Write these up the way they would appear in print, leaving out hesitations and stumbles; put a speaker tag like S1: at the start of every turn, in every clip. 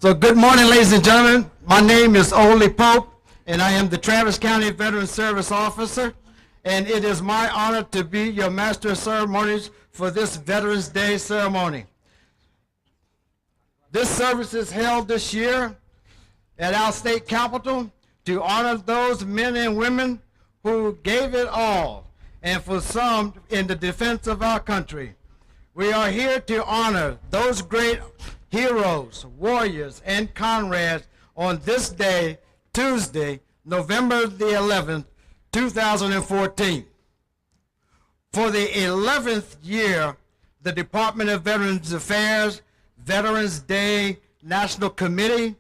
S1: So good morning, ladies and gentlemen. My name is Ole Pope, and I am the Travis County Veteran Service Officer, and it is my honor to be your Master of Ceremonies for this Veterans Day ceremony. This service is held this year at our state capitol to honor those men and women who gave it all, and for some in the defense of our country. We are here to honor those great heroes, warriors, and comrades on this day, Tuesday, November the 11th, 2014. For the 11th year, the Department of Veterans Affairs Veterans Day National Committee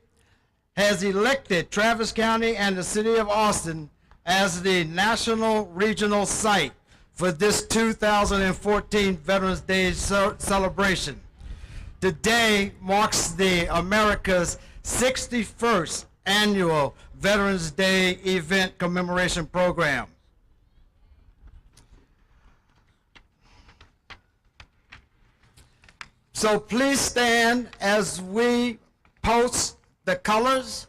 S1: has elected Travis County and the City of Austin as the national regional site for this 2014 Veterans Day celebration. Today marks the America's 61st annual Veterans Day event commemoration program. So please stand as we post the colors.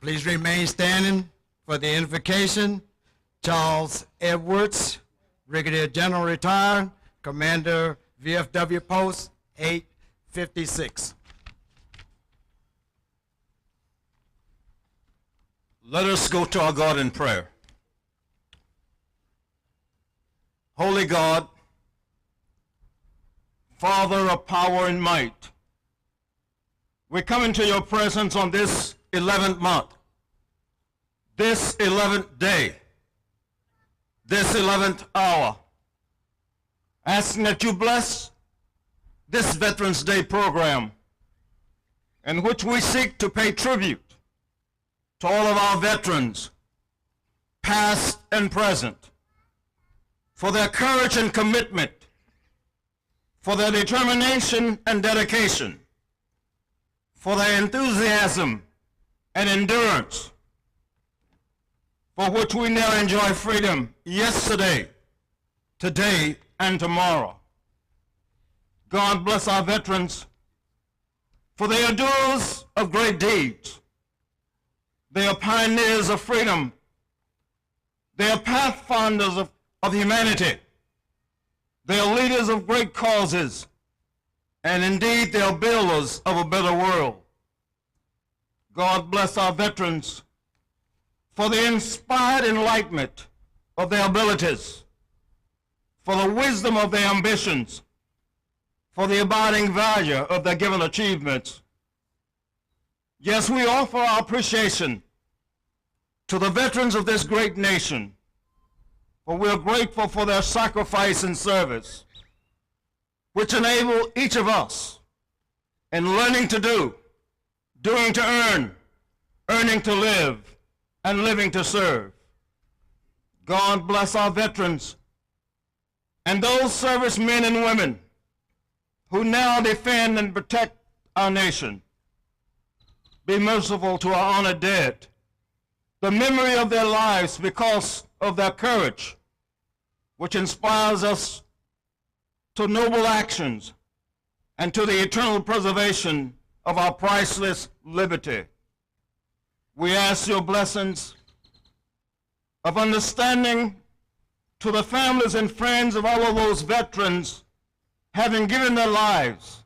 S1: Please remain standing for the invocation. Charles Edwards, Brigadier General retired, Commander VFW Post 856.
S2: Let us go to our God in prayer. Holy God, Father of power and might, we come into your presence on this 11th month, this 11th day, this 11th hour, asking that you bless this Veterans Day program in which we seek to pay tribute to all of our veterans, past and present, for their courage and commitment, for their determination and dedication, for their enthusiasm and endurance, for which we now enjoy freedom yesterday, today, and tomorrow. God bless our veterans, for they are doers of great deeds. They are pioneers of freedom. They are pathfinders of humanity. They are leaders of great causes. And indeed, they are builders of a better world. God bless our veterans for the inspired enlightenment of their abilities, for the wisdom of their ambitions, for the abiding value of their given achievements. Yes, we offer our appreciation to the veterans of this great nation, for we are grateful for their sacrifice and service, which enable each of us in learning to do, doing to earn, earning to live, and living to serve. God bless our veterans and those servicemen and women who now defend and protect our nation. Be merciful to our honored dead. The memory of their lives because of their courage, which inspires us to noble actions and to the eternal preservation of our priceless liberty. We ask your blessings of understanding to the families and friends of all of those veterans having given their lives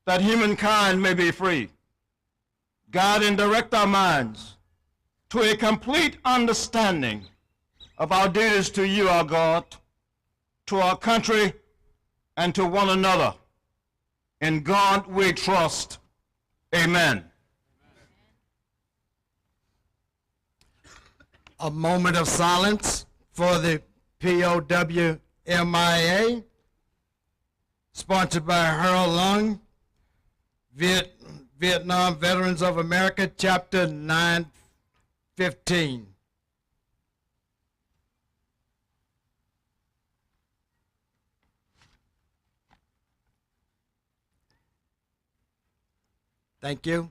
S2: that humankind may be free. Guide and direct our minds to a complete understanding of our duties to you, our God, to our country, and to one another. In God we trust. Amen.
S1: A moment of silence for the POW MIA, sponsored by Harold Lung, Vietnam Veterans of America, Chapter 915. Thank you.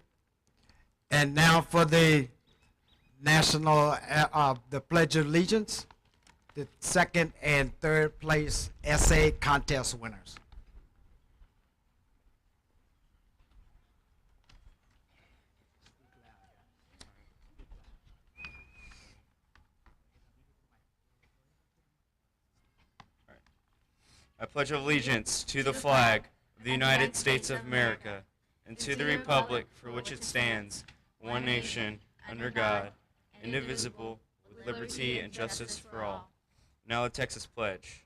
S1: And now for the national, the Pledge of Allegiance, the second and third place essay contest winners.
S3: I pledge allegiance to the flag of the United States of America and to the republic for which it stands, one nation, under God, indivisible, with liberty and justice for all. Now the Texas Pledge.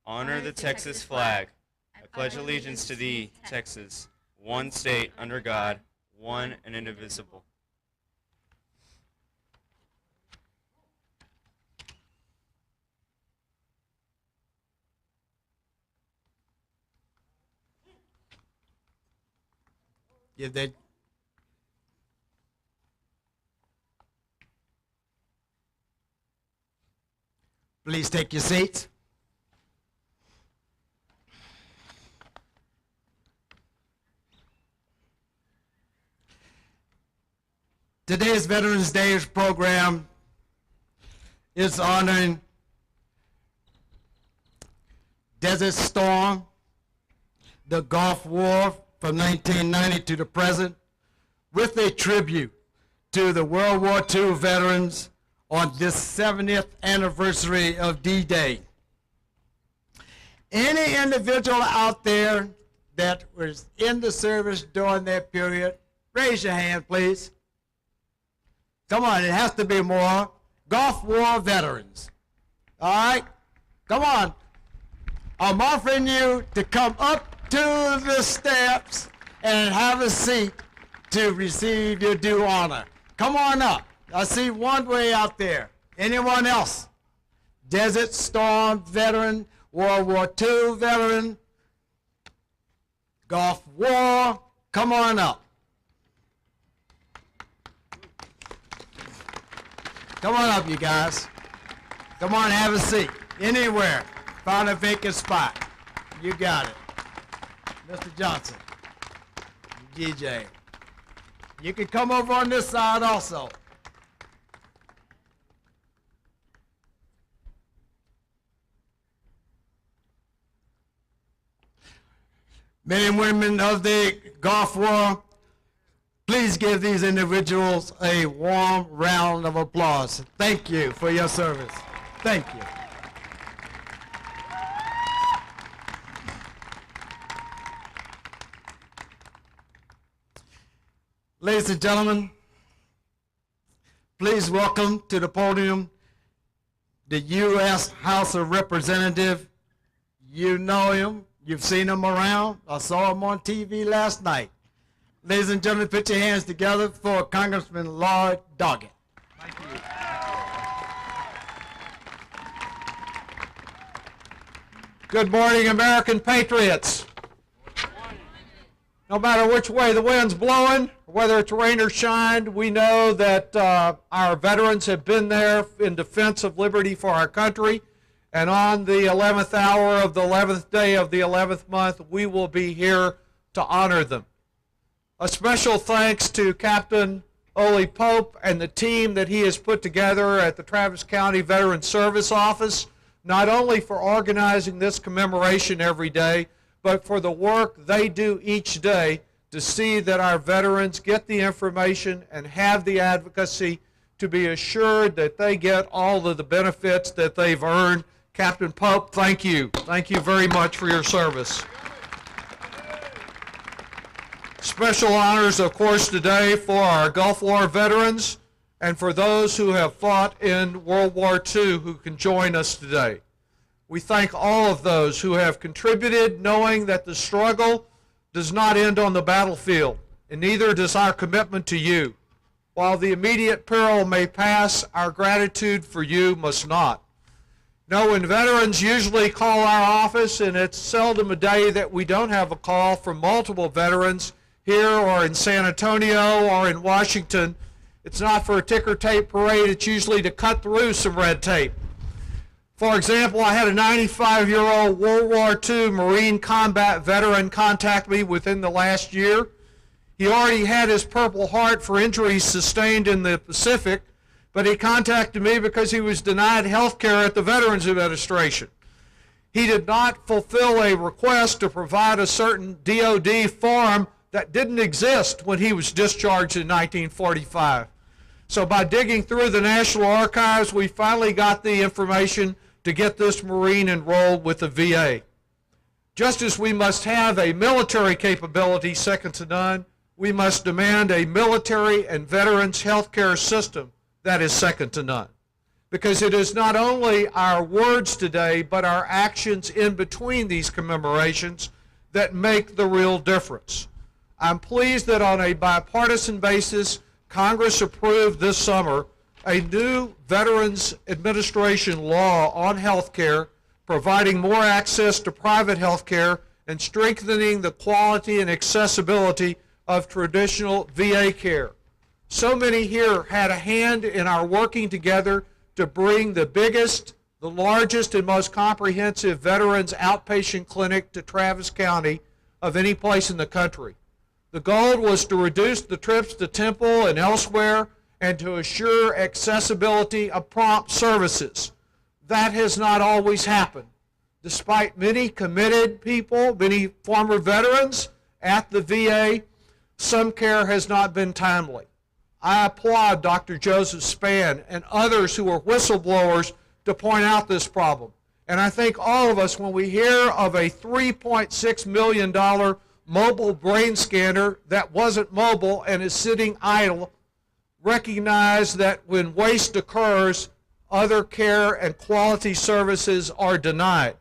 S3: Honor the Texas flag. I pledge allegiance to thee, Texas, one state under God, one and indivisible.
S1: Give that. Please take your seats. Today's Veterans Day program is honoring Desert Storm, the Gulf War from 1990 to the present, with a tribute to the World War II veterans on this 70th anniversary of D-Day. Any individual out there that was in the service during that period, raise your hand, please. Come on, it has to be more. Gulf War veterans. All right? Come on. I'm offering you to come up to the steps and have a seat to receive your due honor. Come on up. I see one way out there. Anyone else? Desert Storm veteran, World War II veteran, Gulf War. Come on up. Come on up, you guys. Come on, have a seat. Anywhere. Find a vacant spot. You got it. Mr. Johnson. GJ. You can come over on this side also. Men and women of the Gulf War, please give these individuals a warm round of applause. Thank you for your service. Thank you. Ladies and gentlemen, please welcome to the podium the U.S. House of Representatives. You know him. You've seen him around. I saw him on TV last night. Ladies and gentlemen, put your hands together for Congressman Lloyd Doggett. Thank you.
S4: Good morning, American patriots. No matter which way the wind's blowing, whether it's rain or shine, we know that our veterans have been there in defense of liberty for our country. And on the 11th hour of the 11th day of the 11th month, we will be here to honor them. A special thanks to Captain Ole Pope and the team that he has put together at the Travis County Veterans Service Office, not only for organizing this commemoration every day, but for the work they do each day to see that our veterans get the information and have the advocacy to be assured that they get all of the benefits that they've earned. Captain Pope, thank you. Thank you very much for your service. Special honors, of course, today for our Gulf War veterans and for those who have fought in World War II who can join us today. We thank all of those who have contributed, knowing that the struggle does not end on the battlefield, and neither does our commitment to you. While the immediate peril may pass, our gratitude for you must not. No, when veterans usually call our office, and it's seldom a day that we don't have a call from multiple veterans here or in San Antonio or in Washington, it's not for a ticker tape parade, it's usually to cut through some red tape. For example, I had a 95-year-old World War II Marine combat veteran contact me within the last year. He already had his Purple Heart for injuries sustained in the Pacific, but he contacted me because he was denied health care at the Veterans Administration. He did not fulfill a request to provide a certain DOD form that didn't exist when he was discharged in 1945. So by digging through the National Archives, we finally got the information to get this Marine enrolled with the VA. Just as we must have a military capability second to none, we must demand a military and veterans health care system that is second to none. Because it is not only our words today, but our actions in between these commemorations that make the real difference. I'm pleased that on a bipartisan basis, Congress approved this summer a new Veterans Administration law on health care, providing more access to private health care and strengthening the quality and accessibility of traditional VA care. So many here had a hand in our working together to bring the biggest, the largest, and most comprehensive veterans outpatient clinic to Travis County of any place in the country. The goal was to reduce the trips to Temple and elsewhere and to assure accessibility of prompt services. That has not always happened. Despite many committed people, many former veterans at the VA, some care has not been timely. I applaud Dr. Joseph Spann and others who are whistleblowers to point out this problem. And I think all of us, when we hear of a $3.6 million mobile brain scanner that wasn't mobile and is sitting idle, recognize that when waste occurs, other care and quality services are denied.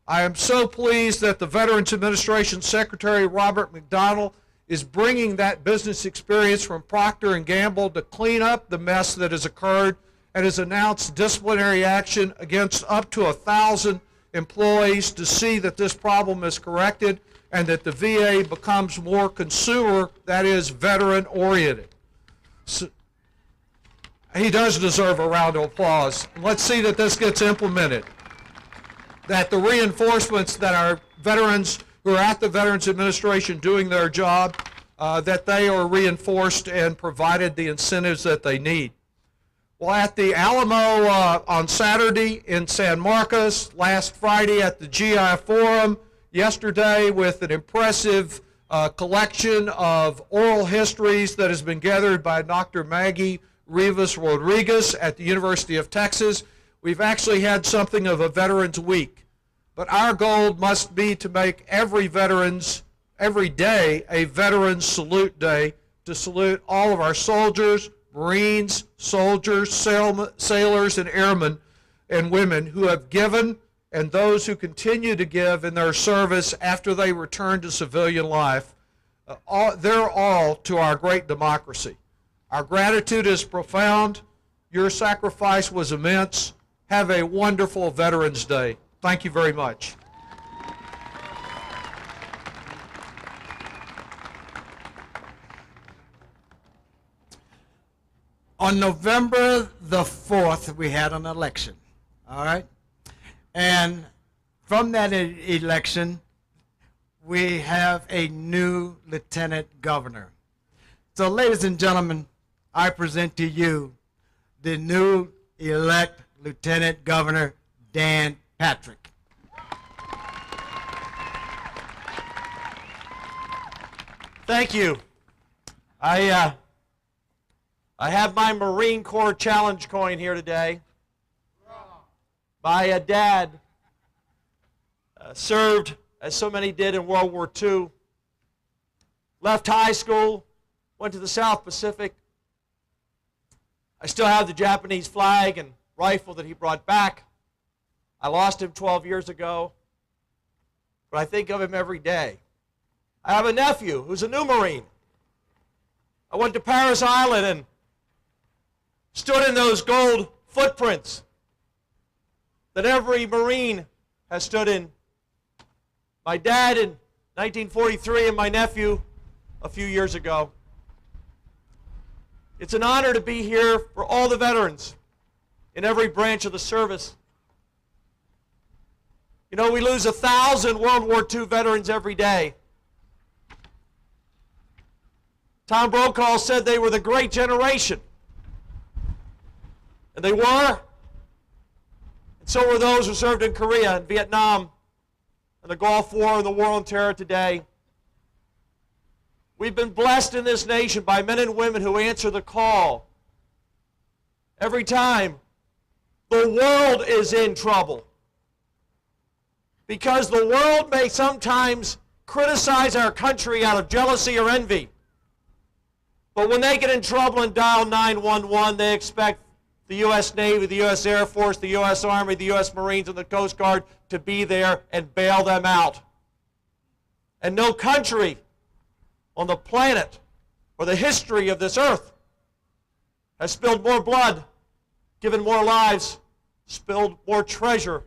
S4: I am so pleased that the Veterans Administration Secretary Robert McDonnell is bringing that business experience from Procter & Gamble to clean up the mess that has occurred, and has announced disciplinary action against up to 1,000 employees to see that this problem is corrected and that the VA becomes more consumer, that is, veteran-oriented. So, he does deserve a round of applause. Let's see that this gets implemented, that the reinforcements that our veterans who are at the Veterans Administration doing their job, that they are reinforced and provided the incentives that they need. Well, at the Alamo on Saturday in San Marcos, last Friday at the GI Forum, yesterday with an impressive collection of oral histories that has been gathered by Dr. Maggie Rivas Rodriguez at the University of Texas. We've actually had something of a Veterans Week, but our goal must be to make every day a Veterans Salute Day, to salute all of our soldiers, Marines, soldiers, sailors, and airmen and women who have given and those who continue to give in their service after they return to civilian life. They're all to our great democracy. Our gratitude is profound. Your sacrifice was immense. Have a wonderful Veterans Day. Thank you very much.
S1: On November the 4th, we had an election, all right? And from that election, we have a new lieutenant governor. So, ladies and gentlemen, I present to you the new elect Lieutenant Governor, Dan Patrick.
S5: Thank you. I have my Marine Corps Challenge coin here today. My dad served, as so many did, in World War II. Left high school, went to the South Pacific. I still have the Japanese flag and rifle that he brought back. I lost him 12 years ago, but I think of him every day. I have a nephew who's a new Marine. I went to Paris Island and stood in those gold footprints that every Marine has stood in. My dad in 1943 and my nephew a few years ago. It's an honor to be here for all the veterans in every branch of the service. You know, we lose 1,000 World War II veterans every day. Tom Brokaw said they were the great generation. And they were. And so were those who served in Korea and Vietnam and the Gulf War and the War on Terror today. We've been blessed in this nation by men and women who answer the call every time the world is in trouble. Because the world may sometimes criticize our country out of jealousy or envy. But when they get in trouble and dial 911, they expect the U.S. Navy, the U.S. Air Force, the U.S. Army, the U.S. Marines, and the Coast Guard to be there and bail them out. And no country on the planet or the history of this earth has spilled more blood, given more lives, spilled more treasure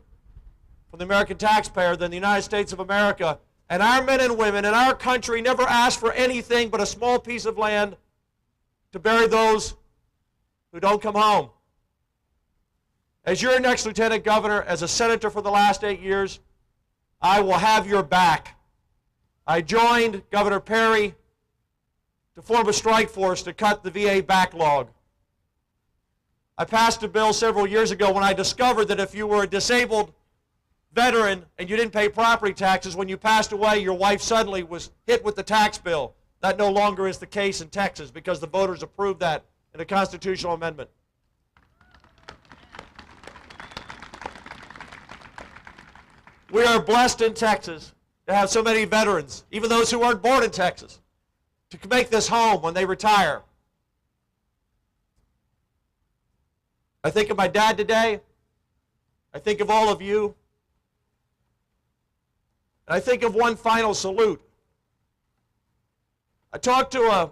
S5: from the American taxpayer than the United States of America. And our men and women in our country never asked for anything but a small piece of land to bury those who don't come home. As your next Lieutenant Governor, as a senator for the last 8 years, I will have your back. I joined Governor Perry to form a strike force to cut the VA backlog. I passed a bill several years ago when I discovered that if you were a disabled veteran and you didn't pay property taxes, when you passed away, your wife suddenly was hit with the tax bill. That no longer is the case in Texas because the voters approved that in a constitutional amendment. We are blessed in Texas to have so many veterans, even those who weren't born in Texas, to make this home when they retire. I think of my dad today. I think of all of you. And I think of one final salute. I talked to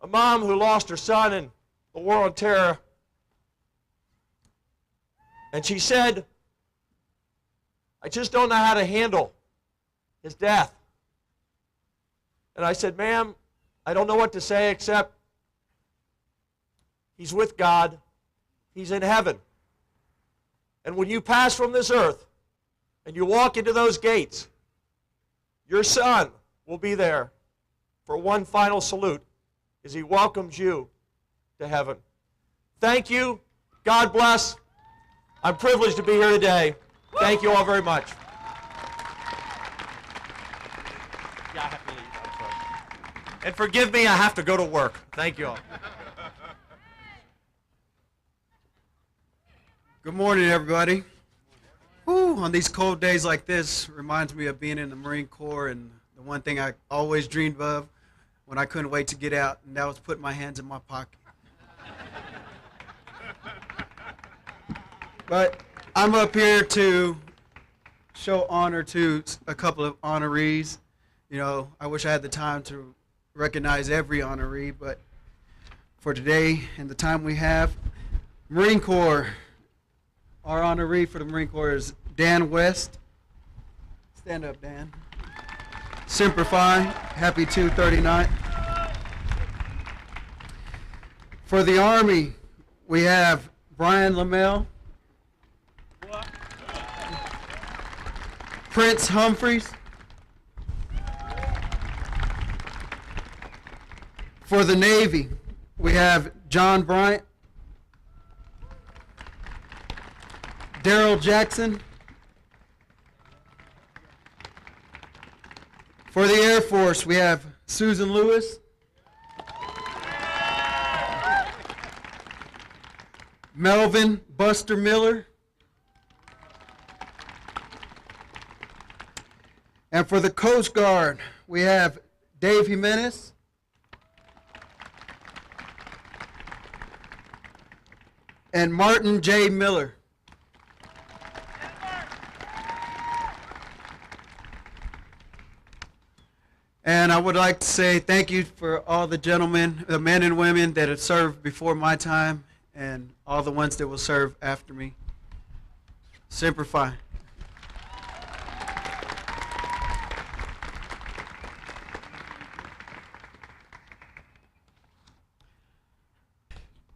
S5: a mom who lost her son in the war on terror. And she said, I just don't know how to handle his death. And I said, ma'am, I don't know what to say except he's with God. He's in heaven. And when you pass from this earth and you walk into those gates, your son will be there for one final salute as he welcomes you to heaven. Thank you. God bless. I'm privileged to be here today. Thank you all very much. Yeah, I have to leave. I'm sorry. And forgive me, I have to go to work. Thank you all.
S6: Good morning, everybody. Whew, on these cold days like this, reminds me of being in the Marine Corps, and the one thing I always dreamed of when I couldn't wait to get out, and that was putting my hands in my pocket. But I'm up here to show honor to a couple of honorees. You know, I wish I had the time to recognize every honoree, but for today and the time we have, Marine Corps. Our honoree for the Marine Corps is Dan West. Stand up, Dan. Semper Fi, happy 239. For the Army, we have Brian Lamel. Prince Humphreys. For the Navy, we have John Bryant. Daryl Jackson. For the Air Force, we have Susan Lewis. Melvin Buster Miller. And for the Coast Guard, we have Dave Jimenez. And Martin J. Miller. And I would like to say thank you for all the gentlemen, the men and women that have served before my time, and all the ones that will serve after me. Semper Fi.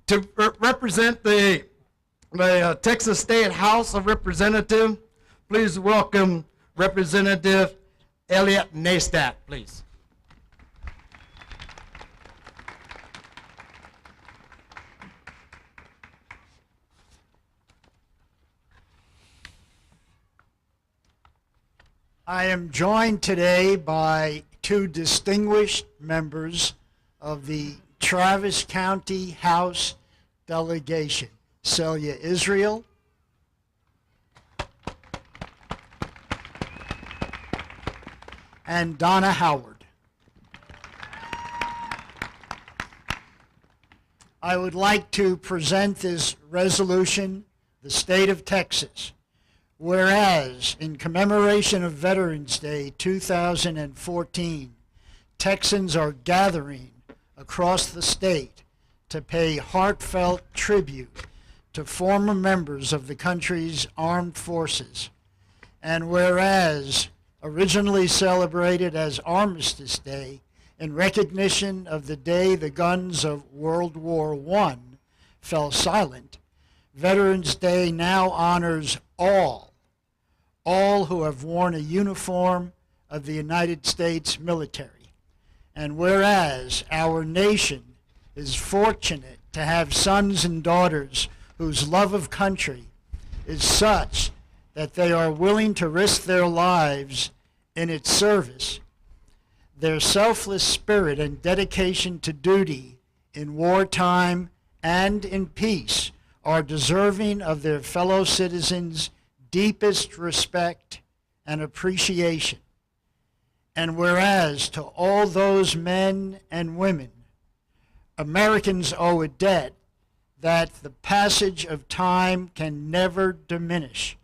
S1: To represent the Texas State House of Representatives, please welcome Representative Elliot Naystat, please.
S7: I am joined today by two distinguished members of the Travis County House delegation, Celia Israel and Donna Howard. I would like to present this resolution, the state of Texas. Whereas, in commemoration of Veterans Day 2014, Texans are gathering across the state to pay heartfelt tribute to former members of the country's armed forces. And whereas, originally celebrated as Armistice Day, in recognition of the day the guns of World War I fell silent, Veterans Day now honors all who have worn a uniform of the United States military. And whereas our nation is fortunate to have sons and daughters whose love of country is such that they are willing to risk their lives in its service, their selfless spirit and dedication to duty in wartime and in peace are deserving of their fellow citizens' deepest respect and appreciation. And whereas to all those men and women, Americans owe a debt that the passage of time can never diminish.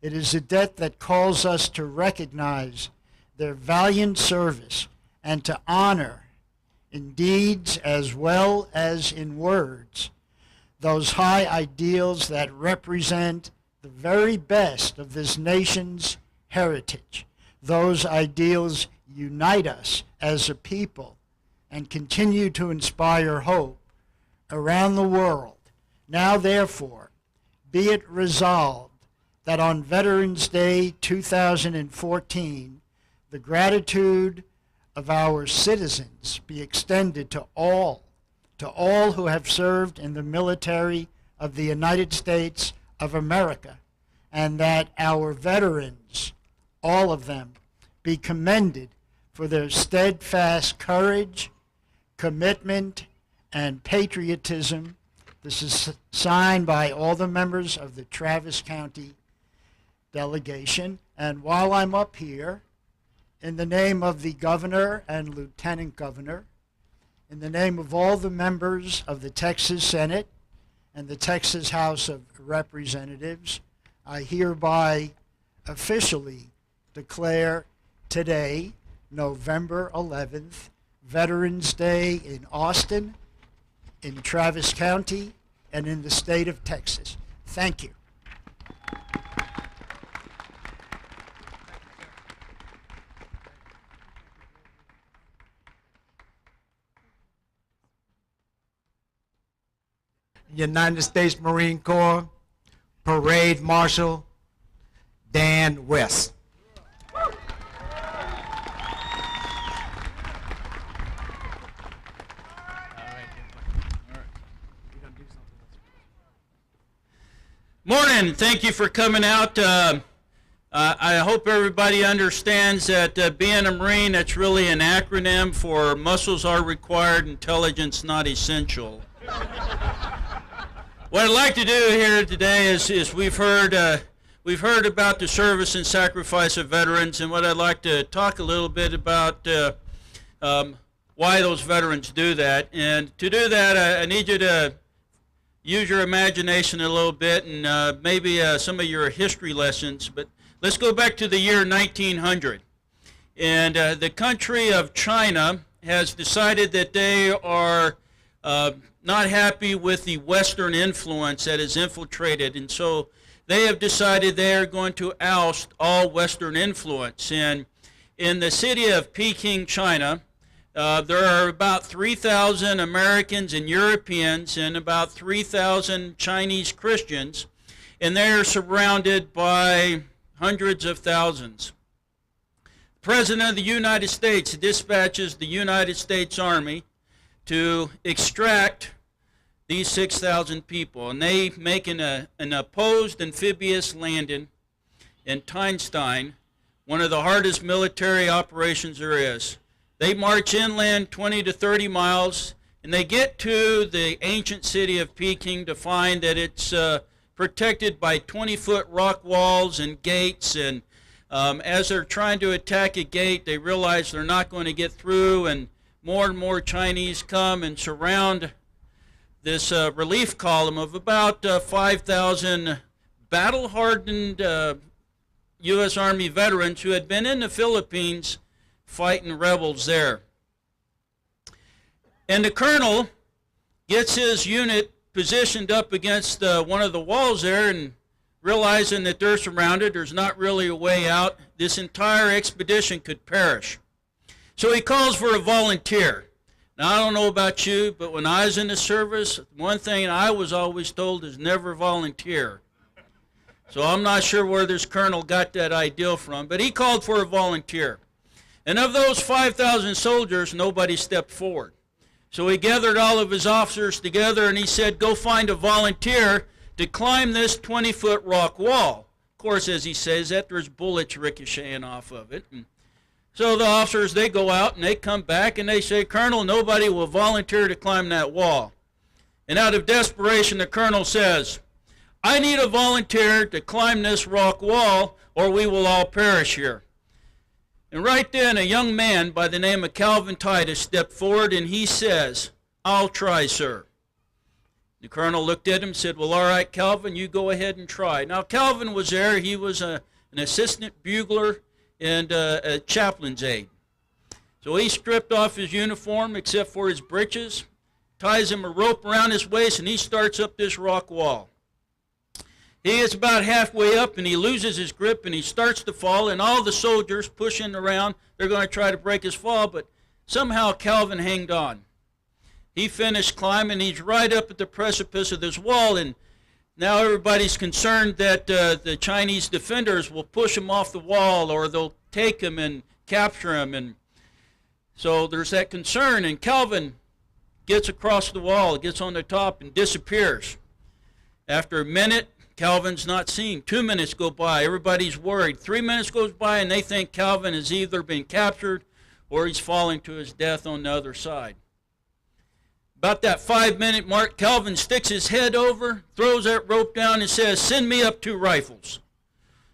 S7: It is a debt that calls us to recognize their valiant service and to honor, in deeds as well as in words, those high ideals that represent the very best of this nation's heritage. Those ideals unite us as a people and continue to inspire hope around the world. Now, therefore, be it resolved that on Veterans Day 2014, the gratitude of our citizens be extended to all who have served in the military of the United States of America, and that our veterans, all of them, be commended for their steadfast courage, commitment, and patriotism. This is signed by all the members of the Travis County delegation. And while I'm up here, in the name of the governor and lieutenant governor, in the name of all the members of the Texas Senate and the Texas House of Representatives, I hereby officially declare today, November 11th, Veterans Day in Austin, in Travis County, and in the state of Texas. Thank you.
S1: United States Marine Corps Parade Marshal Dan West.
S8: Morning. Thank you for coming out. I hope everybody understands that being a Marine, that's really an acronym for muscles are required, intelligence not essential. What I'd like to do here today is we've heard about the service and sacrifice of veterans, and what I'd like to talk a little bit about why those veterans do that. And to do that, I need you to use your imagination a little bit and maybe some of your history lessons. But let's go back to the year 1900. And the country of China has decided that they are not happy with the Western influence that has infiltrated. And so they have decided they are going to oust all Western influence. And in the city of Peking, China, there are about 3,000 Americans and Europeans and about 3,000 Chinese Christians, and they are surrounded by hundreds of thousands. The President of the United States dispatches the United States Army to extract these 6,000 people, and they make an opposed amphibious landing in Teinstein, one of the hardest military operations there is. They march inland 20 to 30 miles, and they get to the ancient city of Peking to find that it's protected by 20-foot rock walls and gates, and as they're trying to attack a gate, they realize they're not going to get through, and more Chinese come and surround this relief column of about 5,000 battle-hardened U.S. Army veterans who had been in the Philippines fighting rebels there. And the colonel gets his unit positioned up against one of the walls there, and realizing that they're surrounded, there's not really a way out, this entire expedition could perish. So he calls for a volunteer. Now, I don't know about you, but when I was in the service, one thing I was always told is never volunteer. So I'm not sure where this colonel got that ideal from, but he called for a volunteer. And of those 5,000 soldiers, nobody stepped forward. So he gathered all of his officers together and he said, go find a volunteer to climb this 20-foot rock wall. Of course, as he says that, there's bullets ricocheting off of it. And So the officers, they go out and they come back and they say, Colonel, nobody will volunteer to climb that wall. And out of desperation, the colonel says, I need a volunteer to climb this rock wall or we will all perish here. And right then, a young man by the name of Calvin Titus stepped forward and he says, I'll try, sir. The colonel looked at him and said, well, all right, Calvin, you go ahead and try. Now, Calvin was there. He was an assistant bugler and a chaplain's aide. So he stripped off his uniform except for his breeches, ties him a rope around his waist, and he starts up this rock wall. He gets about halfway up and he loses his grip and he starts to fall, and all the soldiers pushing around, they're going to try to break his fall, but somehow Calvin hanged on. He finished climbing. He's right up at the precipice of this wall, and now everybody's concerned that the Chinese defenders will push him off the wall or they'll take him and capture him. And so there's that concern, and Calvin gets across the wall, gets on the top, and disappears. After a minute, Calvin's not seen. 2 minutes go by. Everybody's worried. 3 minutes goes by, and they think Calvin has either been captured or he's falling to his death on the other side. About that 5-minute mark, Calvin sticks his head over, throws that rope down, and says, send me up 2 rifles.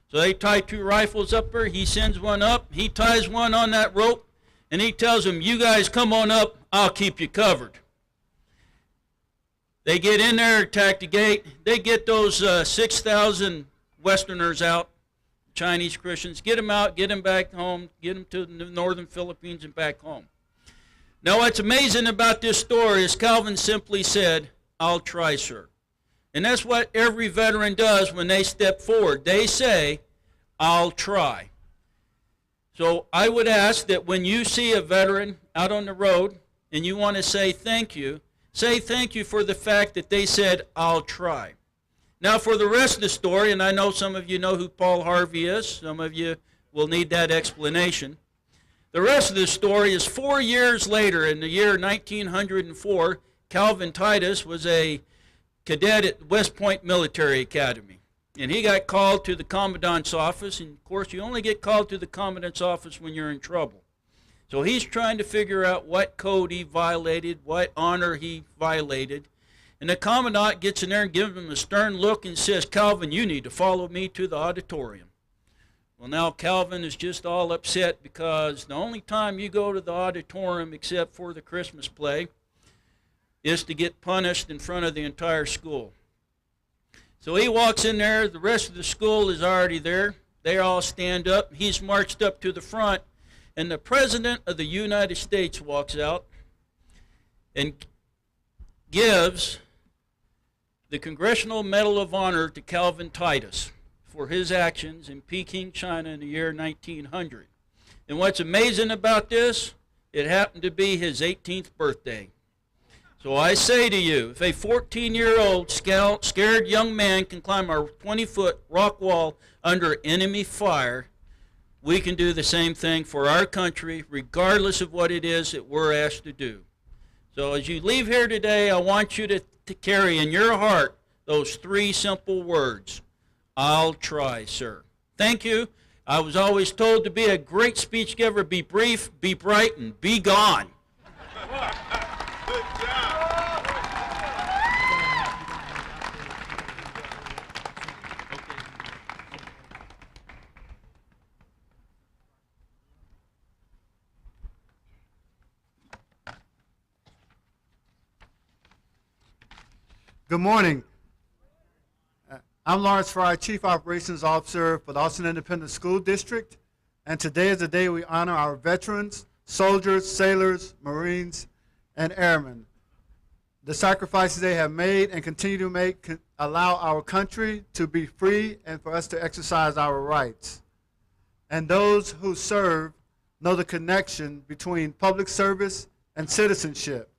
S8: So they tie 2 rifles up there. He sends one up. He ties one on that rope, and he tells them, you guys come on up. I'll keep you covered. They get in there, attack the gate. They get those 6,000 Westerners out, Chinese Christians, get them out, get them back home, get them to the northern Philippines and back home. Now, what's amazing about this story is Calvin simply said, I'll try, sir. And that's what every veteran does when they step forward. They say, I'll try. So I would ask that when you see a veteran out on the road and you want to say thank you for the fact that they said, I'll try. Now, for the rest of the story, and I know some of you know who Paul Harvey is. Some of you will need that explanation. The rest of the story is 4 years later, in the year 1904, Calvin Titus was a cadet at West Point Military Academy. And he got called to the commandant's office. And, of course, you only get called to the commandant's office when you're in trouble. So he's trying to figure out what code he violated, what honor he violated. And the commandant gets in there and gives him a stern look and says, Calvin, you need to follow me to the auditorium. Well, now Calvin is just all upset because the only time you go to the auditorium except for the Christmas play is to get punished in front of the entire school. So he walks in there. The rest of the school is already there. They all stand up. He's marched up to the front, and the President of the United States walks out and gives the Congressional Medal of Honor to Calvin Titus for his actions in Peking, China in the year 1900. And what's amazing about this, it happened to be his 18th birthday. So I say to you, if a 14-year-old scared young man can climb a 20-foot rock wall under enemy fire, we can do the same thing for our country, regardless of what it is that we're asked to do. So as you leave here today, I want you to carry in your heart those 3 simple words. I'll try, sir. Thank you. I was always told to be a great speech giver, be brief, be bright, and be gone.
S2: Good job.
S6: Good morning. I'm Lawrence Fry, Chief Operations Officer for the Austin Independent School District, and today is the day we honor our veterans, soldiers, sailors, Marines, and airmen. The sacrifices they have made and continue to make allow our country to be free and for us to exercise our rights. And those who serve know the connection between public service and citizenship.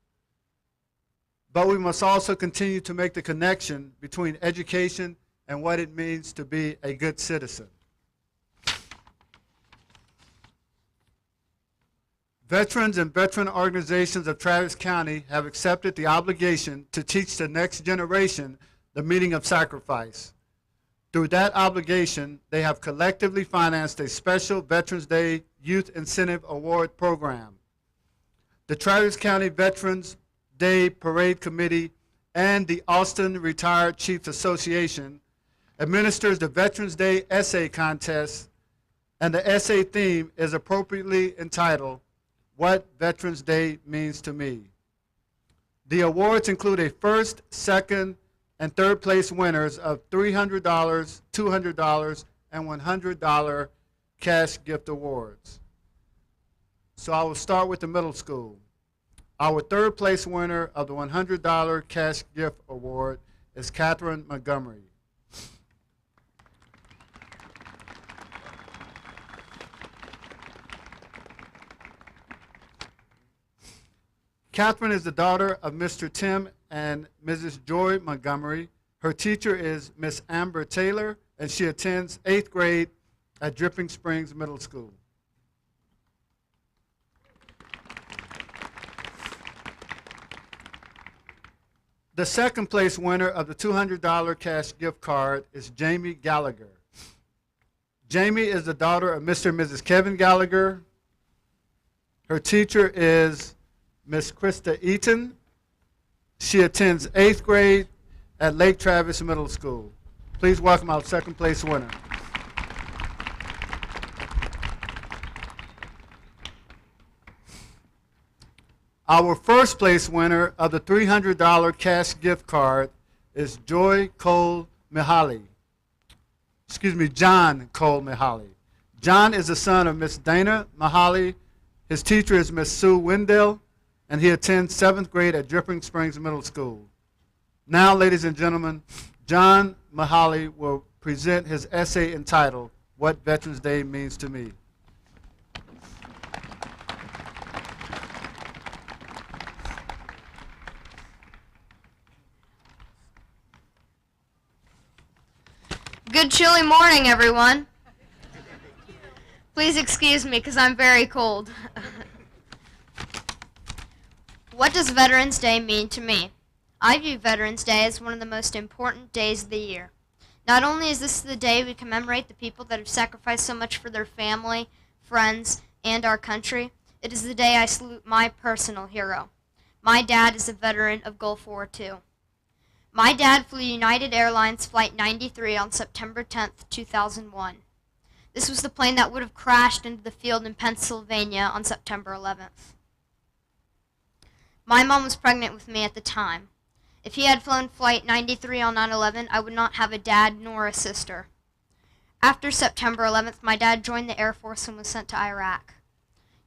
S6: But we must also continue to make the connection between education and what it means to be a good citizen. Veterans and veteran organizations of Travis County have accepted the obligation to teach the next generation the meaning of sacrifice. Through that obligation, they have collectively financed a special Veterans Day Youth Incentive Award Program. The Travis County Veterans Day Parade Committee and the Austin Retired Chiefs Association administers the Veterans Day Essay Contest, and the essay theme is appropriately entitled, What Veterans Day Means to Me. The awards include a first, second, and third place winners of $300, $200, and $100 cash gift awards. So I will start with the middle school. Our third place winner of the $100 cash gift award is Catherine Montgomery. Catherine is the daughter of Mr. Tim and Mrs. Joy Montgomery. Her teacher is Miss Amber Taylor, and she attends 8th grade at Dripping Springs Middle School. The second place winner of the $200 cash gift card is Jamie Gallagher. Jamie is the daughter of Mr. and Mrs. Kevin Gallagher. Her teacher is Miss Krista Eaton. She attends 8th grade at Lake Travis Middle School. Please welcome our second place winner. Our first place winner of the $300 cash gift card is John Cole Mihaly. John is the son of Miss Dana Mihaly. His teacher is Miss Sue Wendell, and he attends 7th grade at Dripping Springs Middle School. Now, ladies and gentlemen, John Mihaly will present his essay entitled, What Veterans Day Means to Me.
S9: Good chilly morning, everyone. Please excuse me because I'm very cold. What does Veterans Day mean to me? I view Veterans Day as one of the most important days of the year. Not only is this the day we commemorate the people that have sacrificed so much for their family, friends, and our country, it is the day I salute my personal hero. My dad is a veteran of Gulf War II. My dad flew United Airlines Flight 93 on September 10th, 2001. This was the plane that would have crashed into the field in Pennsylvania on September 11th. My mom was pregnant with me at the time. If he had flown Flight 93 on 9/11, I would not have a dad nor a sister. After September 11th, my dad joined the Air Force and was sent to Iraq.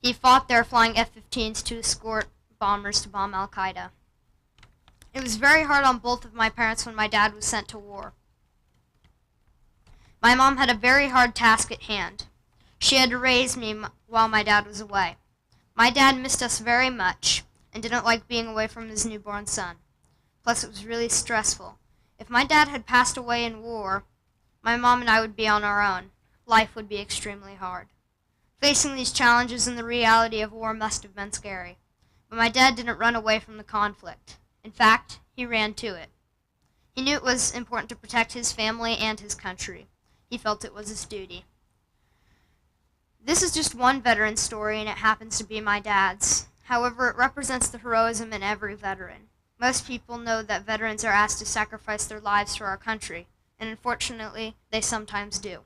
S9: He fought there flying F-15s to escort bombers to bomb Al-Qaeda. It was very hard on both of my parents when my dad was sent to war. My mom had a very hard task at hand. She had to raise me while my dad was away. My dad missed us very much and didn't like being away from his newborn son. Plus, it was really stressful. If my dad had passed away in war, my mom and I would be on our own. Life would be extremely hard. Facing these challenges and the reality of war must have been scary. But my dad didn't run away from the conflict. In fact, he ran to it. He knew it was important to protect his family and his country. He felt it was his duty. This is just one veteran story, and it happens to be my dad's. However, it represents the heroism in every veteran. Most people know that veterans are asked to sacrifice their lives for our country, and unfortunately, they sometimes do.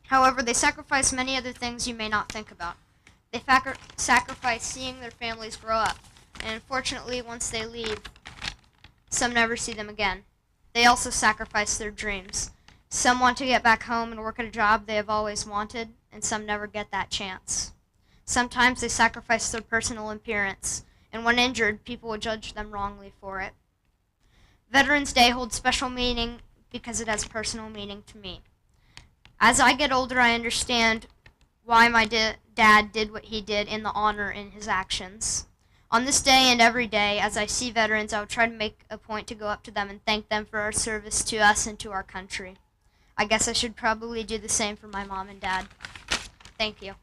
S9: However, they sacrifice many other things you may not think about. They sacrifice seeing their families grow up, and unfortunately, once they leave, some never see them again. They also sacrifice their dreams. Some want to get back home and work at a job they have always wanted, and some never get that chance. Sometimes they sacrifice their personal appearance, and when injured, people will judge them wrongly for it. Veterans Day holds special meaning because it has personal meaning to me. As I get older, I understand why my dad did what he did and the honor in his actions. On this day and every day, as I see veterans, I will try to make a point to go up to them and thank them for our service to us and to our country. I guess I should probably do the same for my mom and dad. Thank you.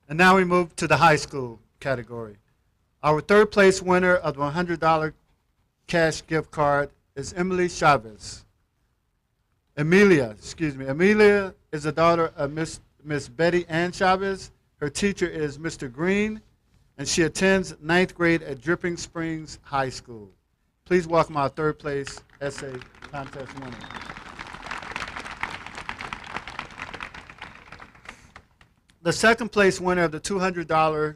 S6: And now we move to the high school category. Our third place winner of the $100 cash gift card is Emily Chavez. Amelia is the daughter of Miss Betty Ann Chavez. Her teacher is Mr. Green, and she attends 9th grade at Dripping Springs High School. Please welcome our third place essay contest winner. The second place winner of the $200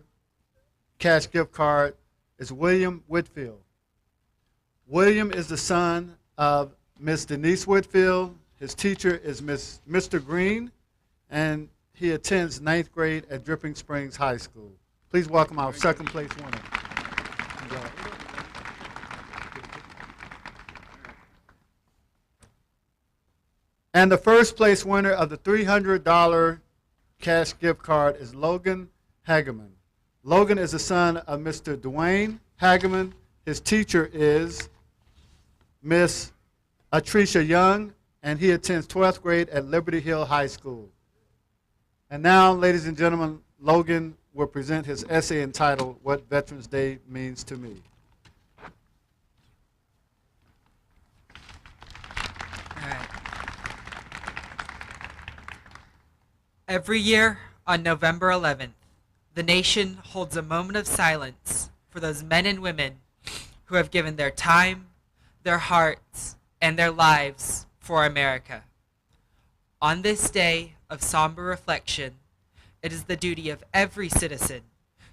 S6: cash gift card is William Whitfield. William is the son of Miss Denise Whitfield. His teacher is Mr. Green, and he attends 9th grade at Dripping Springs High School. Please welcome our second place winner. And the first place winner of the $300 cash gift card is Logan Hageman. Logan is the son of Mr. Dwayne Hageman. His teacher is Miss Atricia Young, and he attends 12th grade at Liberty Hill High School. And now, ladies and gentlemen, Logan will present his essay entitled, What Veterans Day Means to Me.
S10: All right. Every year on November 11th, the nation holds a moment of silence for those men and women who have given their time, their hearts, and their lives for America. On this day of somber reflection, it is the duty of every citizen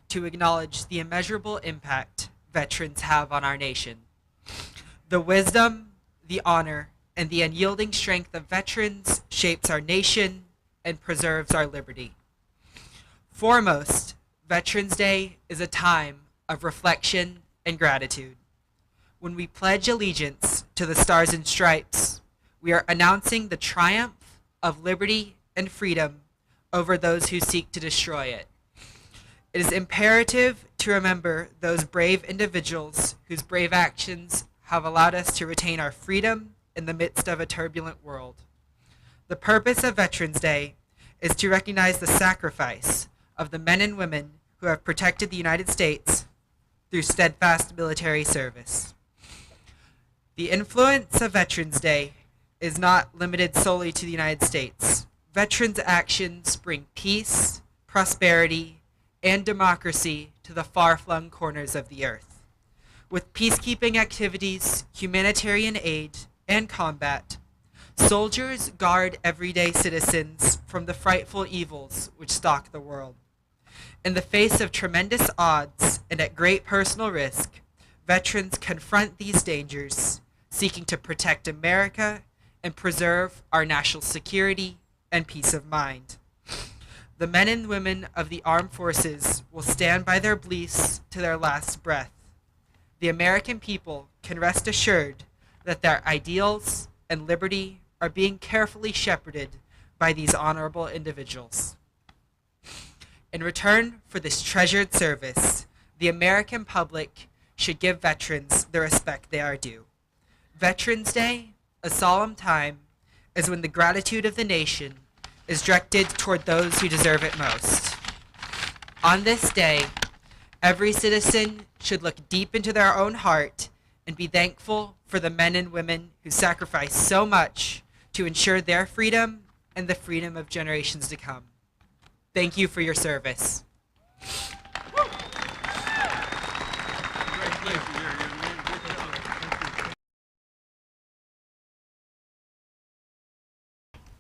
S10: to acknowledge the immeasurable impact veterans have on our nation. The wisdom, the honor, and the unyielding strength of veterans shapes our nation and preserves our liberty. Foremost, Veterans Day is a time of reflection and gratitude. When we pledge allegiance to the Stars and Stripes, we are announcing the triumph of liberty and freedom over those who seek to destroy it. It is imperative to remember those brave individuals whose brave actions have allowed us to retain our freedom in the midst of a turbulent world. The purpose of Veterans Day is to recognize the sacrifice of the men and women who have protected the United States through steadfast military service. The influence of Veterans Day is not limited solely to the United States. Veterans' actions bring peace, prosperity, and democracy to the far-flung corners of the earth. With peacekeeping activities, humanitarian aid, and combat, soldiers guard everyday citizens from the frightful evils which stalk the world. In the face of tremendous odds and at great personal risk, veterans confront these dangers, seeking to protect America and preserve our national security and peace of mind. The men and women of the armed forces will stand by their beliefs to their last breath. The American people can rest assured that their ideals and liberty are being carefully shepherded by these honorable individuals. In return for this treasured service, the American public should give veterans the respect they are due. Veterans Day, a solemn time, is when the gratitude of the nation is directed toward those who deserve it most. On this day, every citizen should look deep into their own heart and be thankful for the men and women who sacrifice so much to ensure their freedom and the freedom of generations to come. Thank you for your service.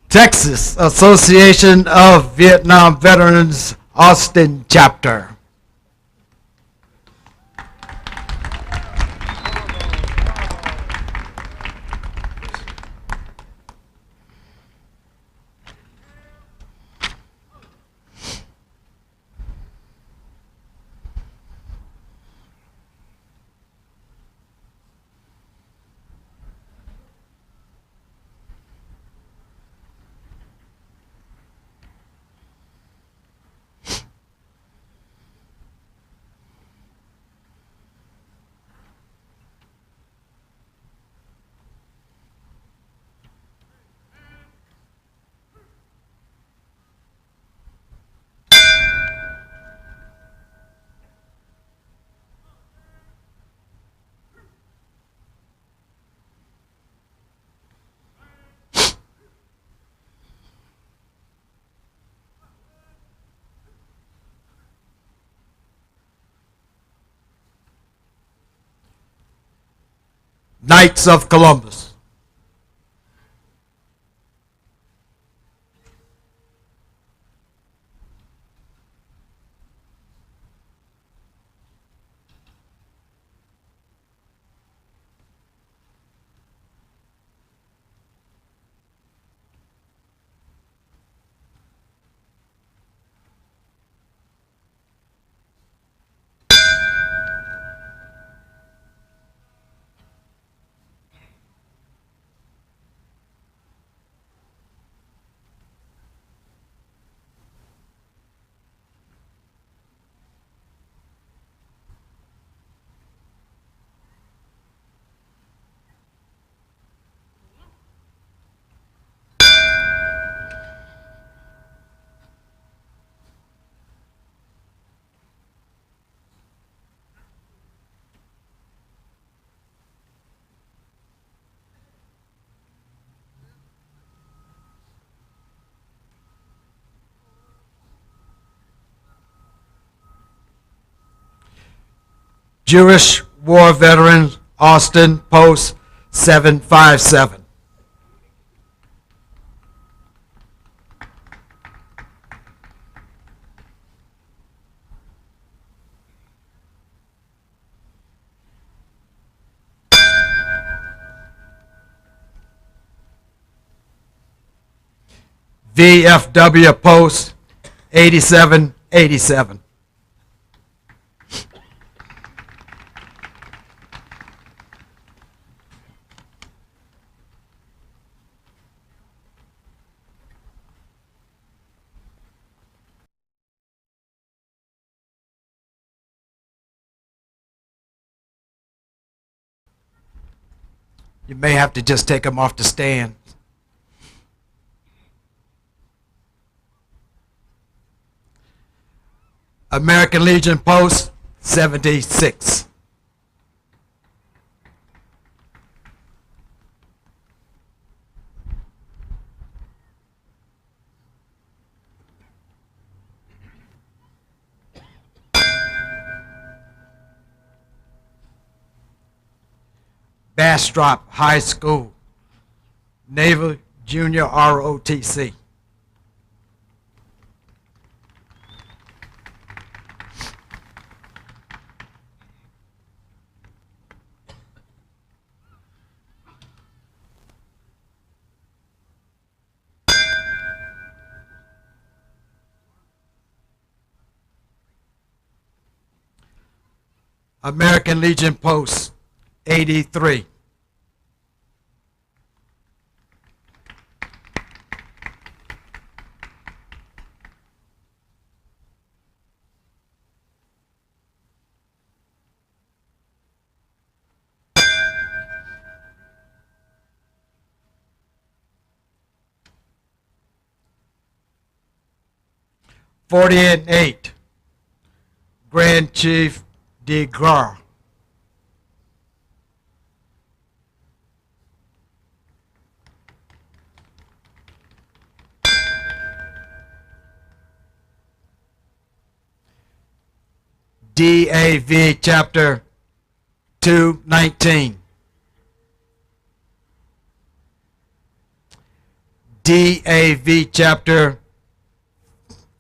S1: Texas Association of Vietnam Veterans, Austin Chapter. Knights of Columbus. Jewish War Veterans, Austin Post 757. VFW Post 8787. You may have to just take them off the stand. American Legion Post 76. Bastrop High School, Naval Junior ROTC. American Legion Post 83. and 8, Grand Chief de Gras. DAV Chapter 219. DAV Chapter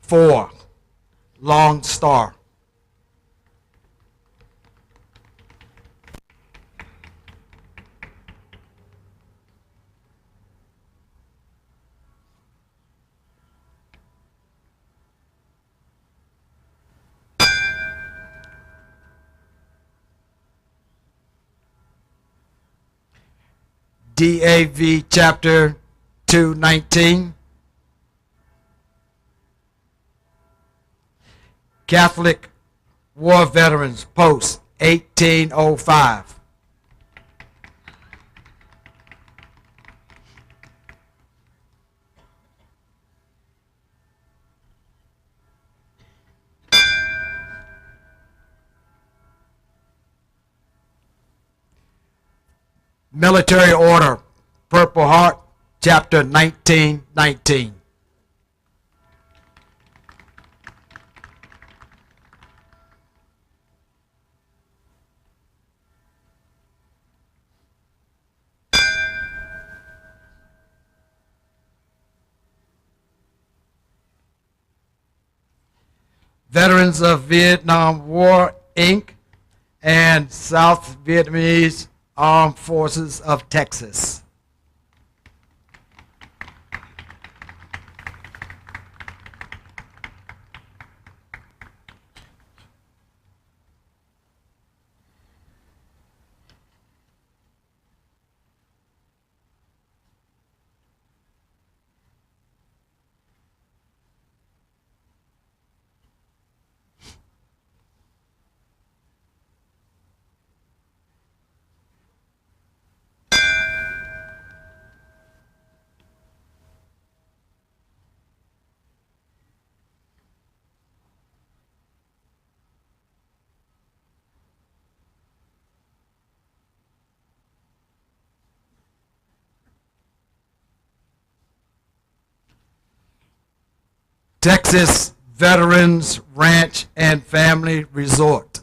S1: 4, Long Star. DAV Chapter 219. Catholic War Veterans Post 1805. Military Order, Purple Heart, Chapter 1919. Veterans of Vietnam War, Inc., and South Vietnamese Armed Forces of Texas. Texas Veterans Ranch and Family Resort.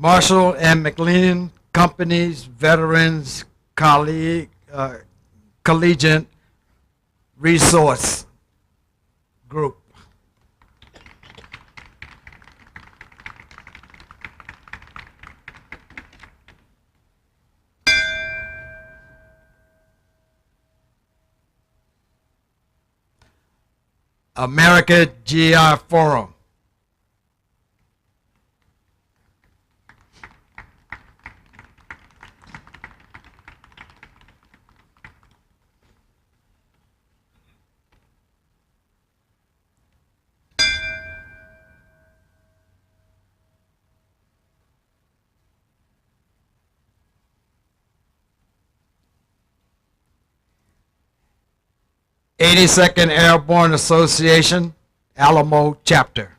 S1: Marshall and McLean Companies Veterans Collegiate Resource Group. America GI Forum. '82nd Airborne Association, Alamo Chapter.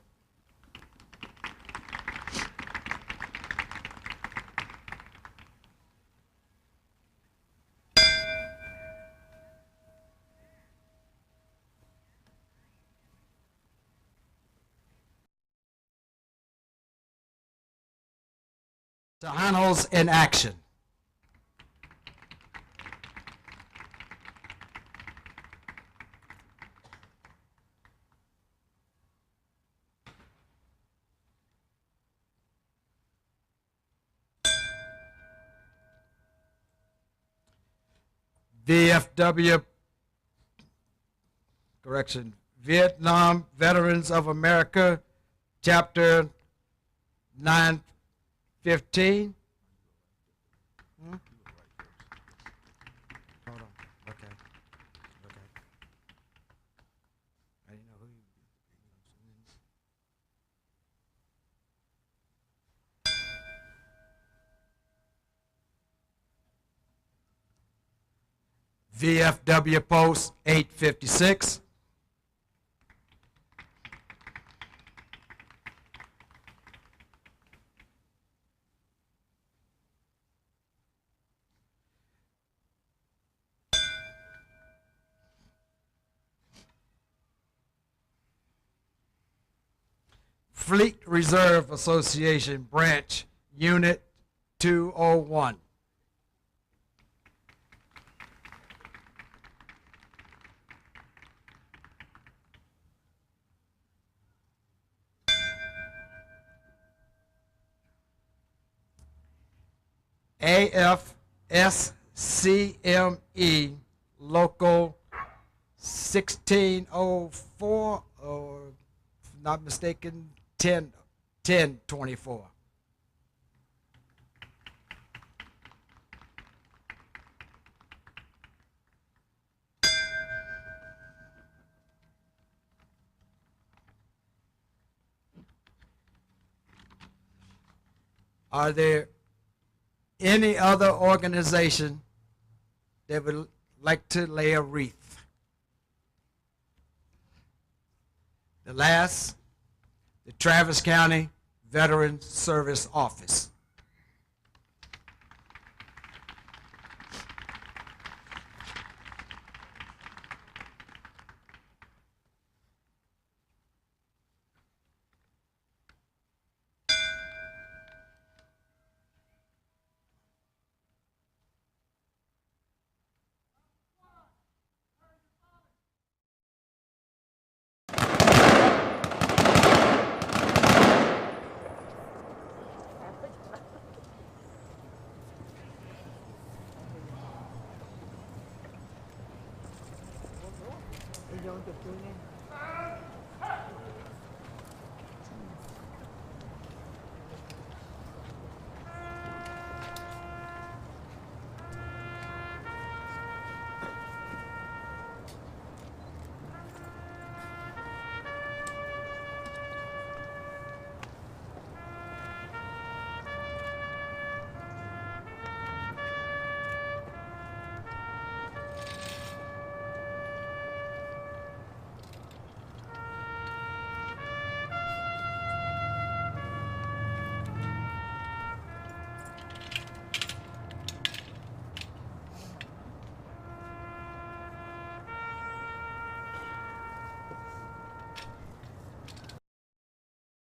S1: Tejanos in Action. VFW, Vietnam Veterans of America, Chapter 915. Hold on. Okay. I didn't know who you. VFW Post 856. Fleet Reserve Association Branch Unit 201. AFSCME Local 1604, or if not mistaken, 1024. Are there any other organization that would like to lay a wreath? The the Travis County Veterans Service Office.